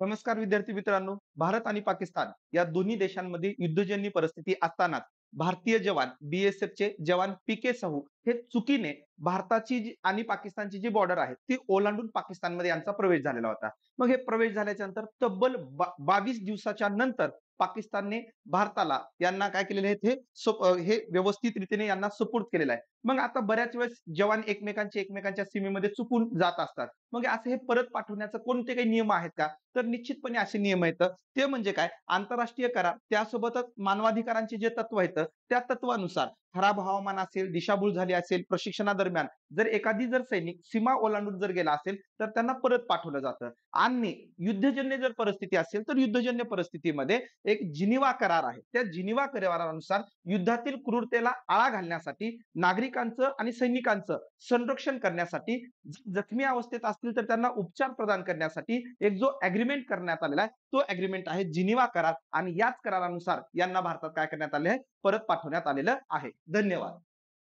नमस्कार विद्यार्थी मित्रांनो. भारत आणि पाकिस्तान या दोन्ही देशांमध्ये युद्धजन्य परिस्थिती असतानाच भारतीय जवान BSFचे जवान PK साहू हे चुकीने भारताची आणि पाकिस्तानची जी बॉर्डर आहे ती ओलांडून पाकिस्तानमध्ये यांचा प्रवेश झालेला होता. मग हे प्रवेश झाल्याच्या नंतर तब्बल 22 दिवसाच्या नंतर पाकिस्तानने भारताला यांना काय केलेले आहे हे व्यवस्थित रीतीने यांना सुपूर्द केलेलं आहे. मग आता बऱ्याच वेळेस जवान एकमेकांच्या सीमेमध्ये चुकून जात असतात. मग असं हे परत पाठवण्याचे कोणते काही नियम आहेत का? तर निश्चितपणे असे नियम आहेत. ते म्हणजे काय? आंतरराष्ट्रीय करार त्यासोबतच मानवाधिकारांचे जे तत्व आहेत त्या तत्वानुसार खराब हवामान असेल, दिशाभूल झाली असेल, प्रशिक्षणादरम्यान जर सैनिक सीमा ओलांडून जर गेला असेल, तर त्यांना परत पाठवलं जातं. आणि युद्धजन्य जर परिस्थिती असेल, तर युद्धजन्य परिस्थितीमध्ये एक जिनिव्हा करार आहे. त्या जिनिव्हा करारानुसार युद्धातील क्रूरतेला आळा घालण्यासाठी नागरिकांचं आणि सैनिकांचं संरक्षण करण्यासाठी जखमी अवस्थेत असतील तर त्यांना उपचार प्रदान करण्यासाठी एक जो अग्रीमेंट करण्यात आलेला आहे तो अग्रीमेंट आहे जिनिव्हा करार आणि याच करारानुसार यांना भारतात काय करण्यात आले आहे परत पाठवण्यात आलेलं आहे. धन्यवाद.